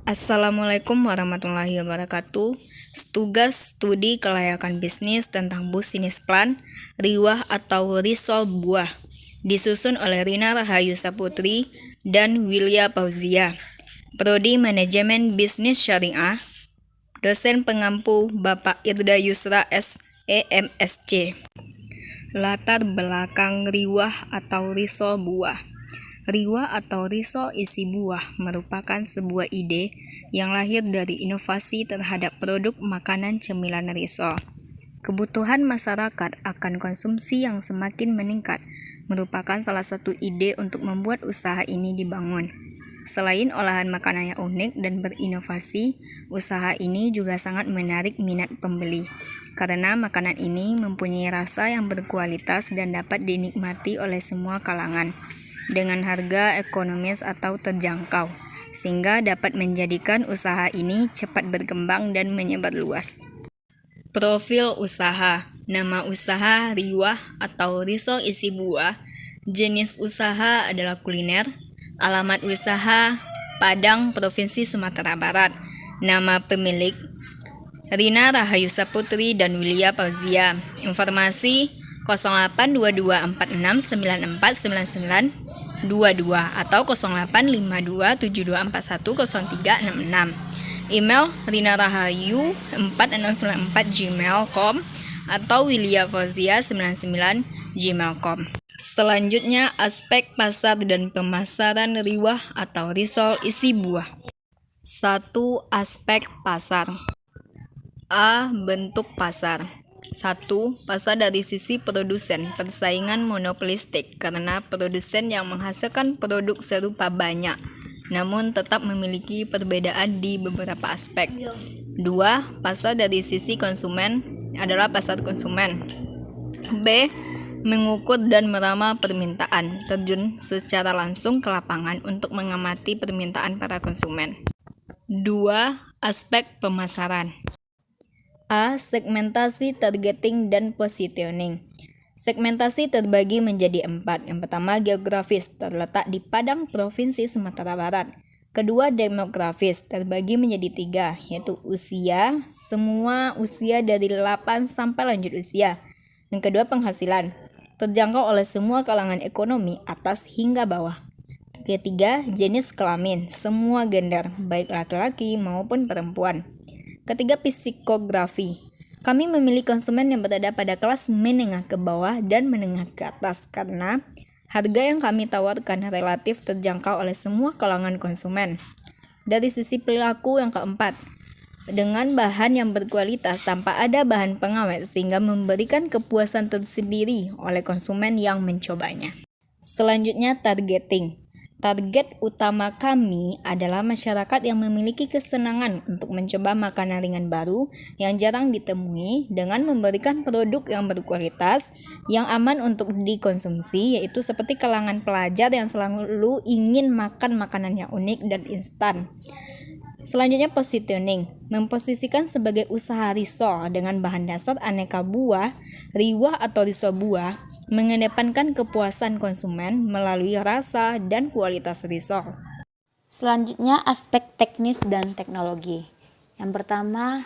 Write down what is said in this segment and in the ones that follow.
Assalamualaikum warahmatullahi wabarakatuh. Tugas studi kelayakan bisnis tentang Business Plan, Riwah atau Risol Buah, disusun oleh Rina Rahayu Saputri dan Wilya Fauzia. Prodi Manajemen Bisnis Syariah, dosen pengampu Bapak Irda Yusra S.E.M.Sc. Latar belakang riwah atau risol buah. Riwah atau risol isi buah merupakan sebuah ide yang lahir dari inovasi terhadap produk makanan cemilan risol. Kebutuhan masyarakat akan konsumsi yang semakin meningkat merupakan salah satu ide untuk membuat usaha ini dibangun. Selain olahan makanan yang unik dan berinovasi, usaha ini juga sangat menarik minat pembeli karena makanan ini mempunyai rasa yang berkualitas dan dapat dinikmati oleh semua kalangan dengan harga ekonomis atau terjangkau, sehingga dapat menjadikan usaha ini cepat berkembang dan menyebar luas. Profil usaha. Nama usaha riwah atau risol isi buah. Jenis usaha adalah kuliner. Alamat usaha Padang, Provinsi Sumatera Barat. Nama pemilik Rina Rahayu Saputri dan Wilya Fauzia. Informasi 082246949922 atau 085272410366. Email rinarahayu4694@gmail.com atau wilyafauzia99@gmail.com. Selanjutnya, aspek pasar dan pemasaran riwah atau risol isi buah. 1. Aspek pasar. A. Bentuk pasar. 1. Pasar dari sisi produsen, persaingan monopolistik karena produsen yang menghasilkan produk serupa banyak, namun tetap memiliki perbedaan di beberapa aspek. 2. Pasar dari sisi konsumen adalah pasar konsumen. B. Mengukur dan meramal permintaan, terjun secara langsung ke lapangan untuk mengamati permintaan para konsumen. 2. Aspek pemasaran. A. Segmentasi, targeting, dan positioning. Segmentasi terbagi menjadi 4. Yang pertama, geografis, terletak di Padang, Provinsi Sumatera Barat. Kedua, demografis, terbagi menjadi 3, yaitu usia, semua usia dari 8 sampai lanjut usia. Yang kedua, penghasilan, terjangkau oleh semua kalangan ekonomi, atas hingga bawah. Ketiga, jenis kelamin, semua gender, baik laki-laki maupun perempuan. Ketiga, psikografi. Kami memilih konsumen yang berada pada kelas menengah ke bawah dan menengah ke atas karena harga yang kami tawarkan relatif terjangkau oleh semua kalangan konsumen. Dari sisi perilaku yang keempat, dengan bahan yang berkualitas tanpa ada bahan pengawet sehingga memberikan kepuasan tersendiri oleh konsumen yang mencobanya. Selanjutnya, targeting. Target utama kami adalah masyarakat yang memiliki kesenangan untuk mencoba makanan ringan baru yang jarang ditemui dengan memberikan produk yang berkualitas, yang aman untuk dikonsumsi, yaitu seperti kalangan pelajar yang selalu ingin makan makanan yang unik dan instan. Selanjutnya, positioning, memposisikan sebagai usaha risol dengan bahan dasar aneka buah, riwah atau risol buah, mengedepankan kepuasan konsumen melalui rasa dan kualitas risol. Selanjutnya, aspek teknis dan teknologi. Yang pertama,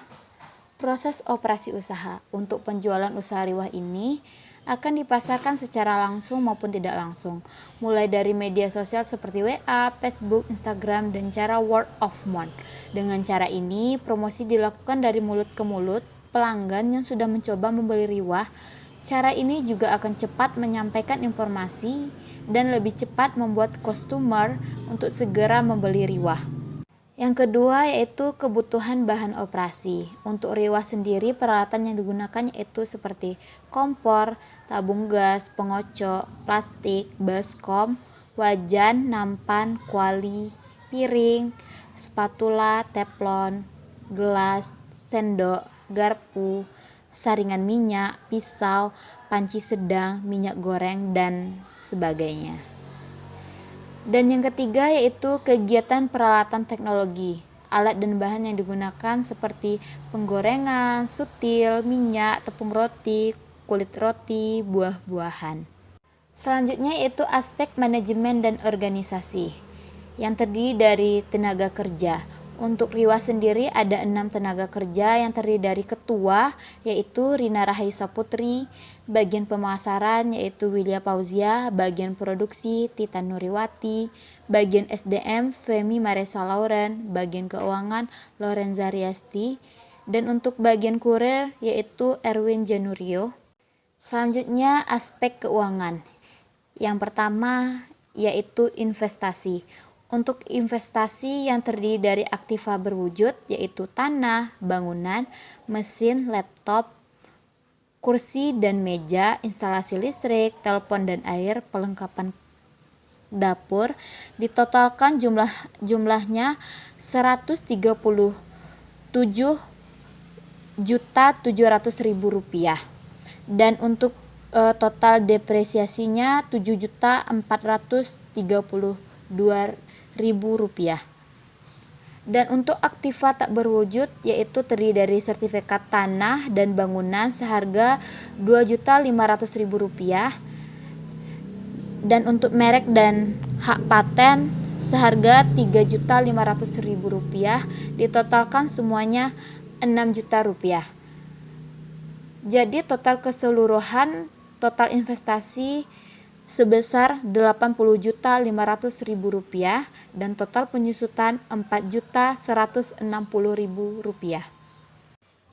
proses operasi usaha. Untuk penjualan usaha riwah ini akan dipasarkan secara langsung maupun tidak langsung, mulai dari media sosial seperti WA, Facebook, Instagram, dan cara word of mouth. Dengan cara ini, promosi dilakukan dari mulut ke mulut pelanggan yang sudah mencoba membeli riwah. Cara ini juga akan cepat menyampaikan informasi dan lebih cepat membuat customer untuk segera membeli riwah. Yang kedua yaitu kebutuhan bahan operasi. Untuk riwah sendiri, peralatan yang digunakan yaitu seperti kompor, tabung gas, pengocok, plastik, baskom, wajan, nampan, kuali, piring, spatula, teflon, gelas, sendok, garpu, saringan minyak, pisau, panci sedang, minyak goreng, dan sebagainya. Dan yang ketiga yaitu kegiatan peralatan teknologi. Alat dan bahan yang digunakan seperti penggorengan, sutil, minyak, tepung roti, kulit roti, buah-buahan. Selanjutnya yaitu aspek manajemen dan organisasi, yang terdiri dari tenaga kerja. Untuk Riwah sendiri ada 6 tenaga kerja yang terdiri dari ketua yaitu Rina Rahaisa Putri, bagian pemasaran yaitu Willia Fauzia, bagian produksi Titan Nuriwati, bagian SDM Femi Maresa Lauren, bagian keuangan Lorenza Riasti, dan untuk bagian kurir yaitu Erwin Janurio. Selanjutnya aspek keuangan. Yang pertama yaitu investasi. Untuk investasi yang terdiri dari aktiva berwujud yaitu tanah, bangunan, mesin, laptop, kursi dan meja, instalasi listrik, telepon dan air, pelengkapan dapur, ditotalkan jumlahnya 137.700.000 rupiah. Dan untuk total depresiasinya 7.432.000 rupiah. Dan untuk aktiva tak berwujud yaitu terdiri dari sertifikat tanah dan bangunan seharga 2.500.000 rupiah, dan untuk merek dan hak paten seharga 3.500.000 rupiah, ditotalkan semuanya 6 juta rupiah. Jadi total keseluruhan total investasi sebesar 80.500.000 rupiah dan total penyusutan 4.160.000 rupiah.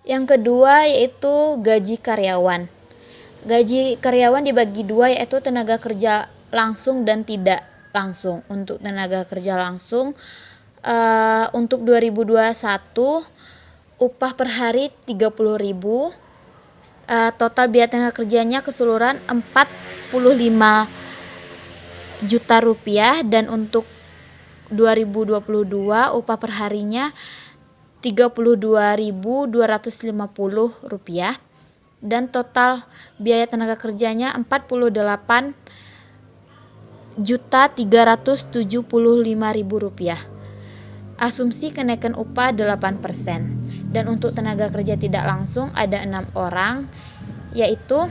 Yang kedua yaitu gaji karyawan. Gaji karyawan dibagi dua yaitu tenaga kerja langsung dan tidak langsung. Untuk tenaga kerja langsung untuk 2021 upah per hari 30.000. Total biaya tenaga kerjanya keseluruhan 45 juta rupiah, dan untuk 2022 upah per harinya 32.250 rupiah, dan total biaya tenaga kerjanya 48.375.000 rupiah. Asumsi kenaikan upah 8%. Dan untuk tenaga kerja tidak langsung ada 6 orang yaitu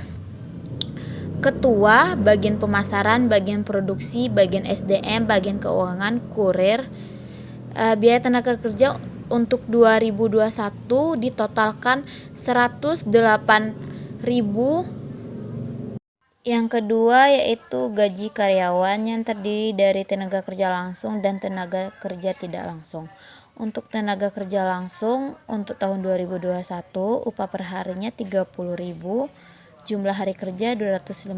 ketua, bagian pemasaran, bagian produksi, bagian SDM, bagian keuangan, kurir. Biaya tenaga kerja untuk 2021 ditotalkan 108.000. Yang kedua yaitu gaji karyawan yang terdiri dari tenaga kerja langsung dan tenaga kerja tidak langsung. Untuk tenaga kerja langsung untuk tahun 2021 upah per harinya 30.000, jumlah hari kerja 250,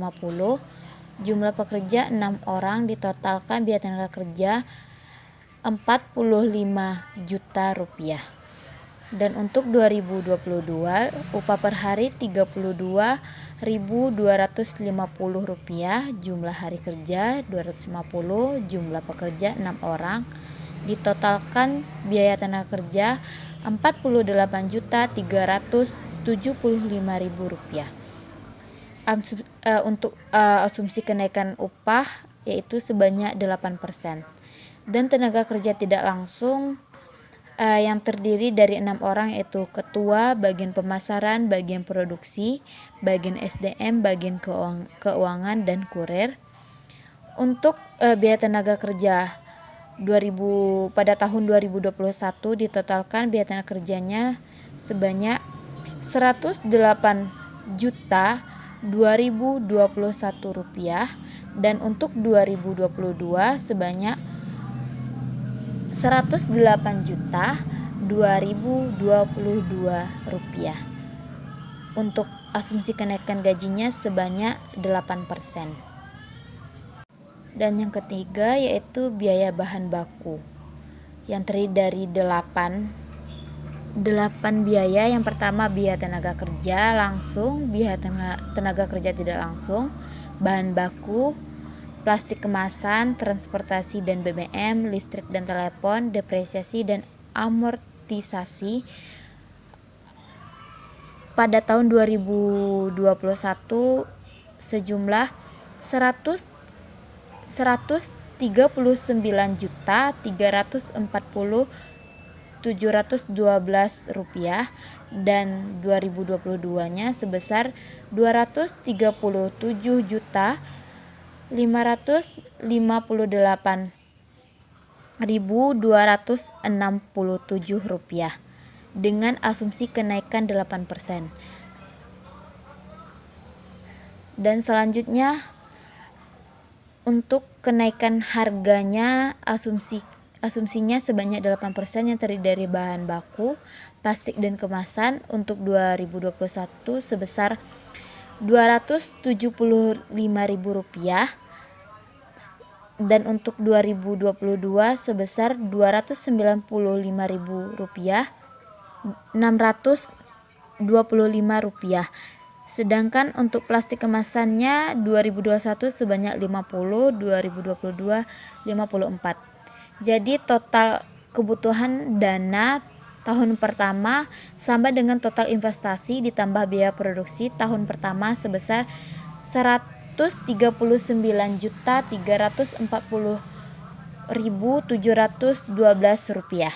jumlah pekerja 6 orang, ditotalkan biaya tenaga kerja 45 juta rupiah. Dan untuk 2022 upah per hari 32.250 rupiah, jumlah hari kerja 250, jumlah pekerja 6 orang, ditotalkan biaya tenaga kerja 48.375.000 rupiah. Untuk asumsi kenaikan upah yaitu sebanyak 8%. Dan tenaga kerja tidak langsung yang terdiri dari 6 orang yaitu ketua, bagian pemasaran, bagian produksi, bagian SDM, bagian keuangan dan kurir. Untuk biaya tenaga kerja pada tahun 2021 ditotalkan biaya tenaga kerjanya sebanyak 108.2021 rupiah, dan untuk 2022 sebanyak 108.2022 rupiah. Untuk asumsi kenaikan gajinya sebanyak 8%. Dan yang ketiga yaitu biaya bahan baku yang terdiri dari 8 biaya. Yang pertama biaya tenaga kerja langsung, biaya tenaga kerja tidak langsung, bahan baku, plastik kemasan, transportasi dan BBM, listrik dan telepon, depresiasi dan amortisasi. Pada tahun 2021 sejumlah 139.340.712 rupiah, dan 2022-nya sebesar 237.558.000 rupiah dengan asumsi kenaikan 8%. Dan selanjutnya untuk kenaikan harganya asumsinya sebanyak 8% yang terdiri dari bahan baku, plastik dan kemasan untuk 2021 sebesar Rp275.000 dan untuk 2022 sebesar Rp295.625. Sedangkan untuk plastik kemasannya 2021 sebanyak 50, 2022 54. Jadi total kebutuhan dana tahun pertama sama dengan total investasi ditambah biaya produksi tahun pertama sebesar Rp139.340.712.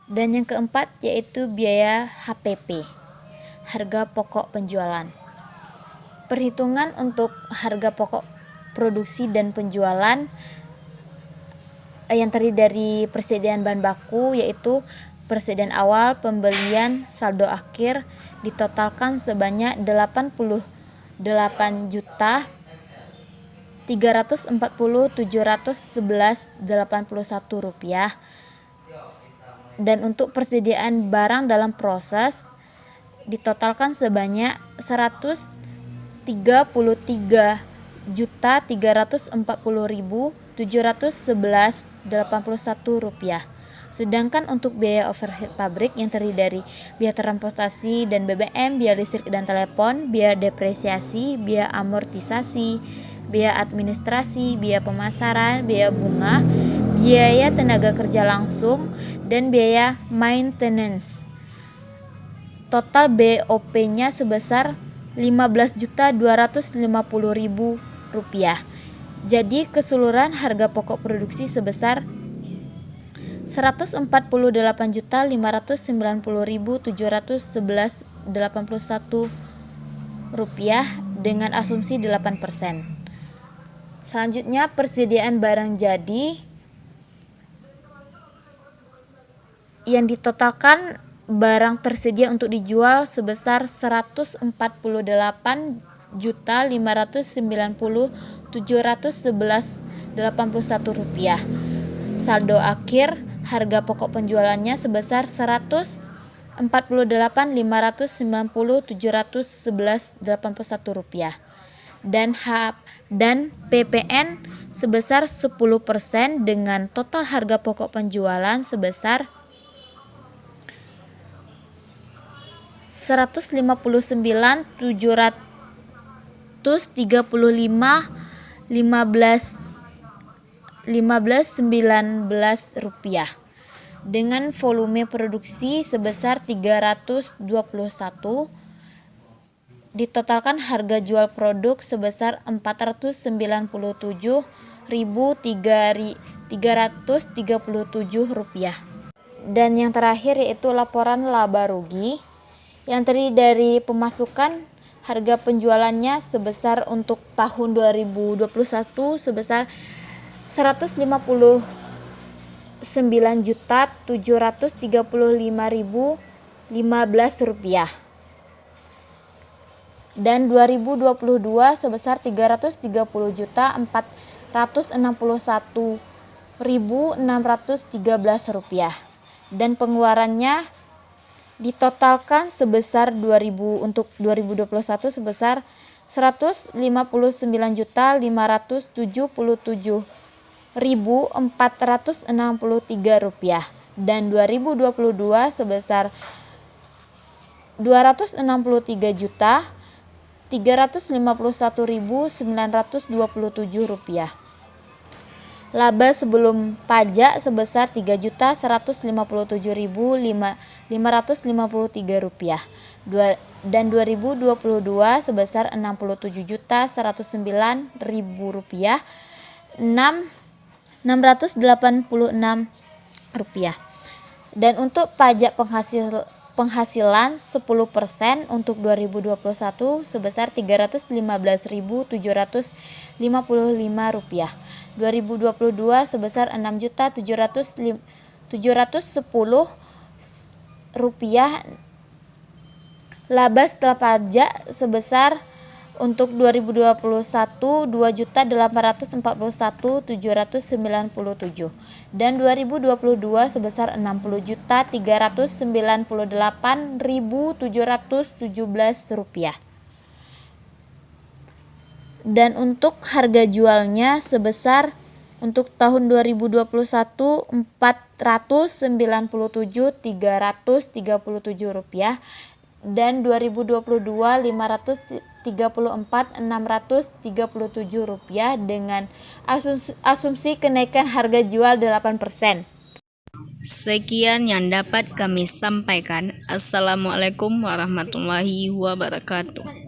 Dan yang keempat yaitu biaya HPP, harga pokok penjualan. Perhitungan untuk harga pokok produksi dan penjualan yang terdiri dari persediaan bahan baku yaitu persediaan awal, pembelian, saldo akhir ditotalkan sebanyak Rp340.711.81. Dan untuk persediaan barang dalam proses ditotalkan sebanyak Rp103.340.711.81. Sedangkan untuk biaya overhead pabrik yang terdiri dari biaya transportasi dan BBM, biaya listrik dan telepon, biaya depresiasi, biaya amortisasi, biaya administrasi, biaya pemasaran, biaya bunga, biaya tenaga kerja langsung, dan biaya maintenance. Total BOP-nya sebesar Rp15.250.000. Jadi keseluruhan harga pokok produksi sebesar Rp148.590.711.81 dengan asumsi 8%. Selanjutnya persediaan barang jadi yang ditotalkan barang tersedia untuk dijual sebesar Rp148.590.711.81. Saldo akhir harga pokok penjualannya sebesar Rp148.590.711.81 dan PPN sebesar 10% dengan total harga pokok penjualan sebesar Rp135.735.15.19 dengan volume produksi sebesar 321. Ditotalkan harga jual produk sebesar Rp497.337. Dan yang terakhir yaitu laporan laba rugi yang terdiri dari pemasukan harga penjualannya sebesar untuk tahun 2021 sebesar Rp159.735.015 dan 2022 sebesar Rp334.461.613 dan pengeluarannya ditotalkan sebesar untuk 2021 sebesar Rp159.577.463 dan 2022 sebesar Rp263.351.927. Laba sebelum pajak sebesar Rp3.457.553 dan 2022 sebesar Rp67.109.686. Dan untuk pajak penghasilan 10% untuk 2021 sebesar Rp315.755, 2022 sebesar Rp6.710.000, laba setelah pajak sebesar untuk 2021 Rp2.841.797 dan 2022 sebesar Rp6.398.717. Dan untuk harga jualnya sebesar untuk tahun 2021 Rp497.337 dan 2022 Rp534.637 dengan asumsi kenaikan harga jual 8%. Sekian yang dapat kami sampaikan. Assalamualaikum warahmatullahi wabarakatuh.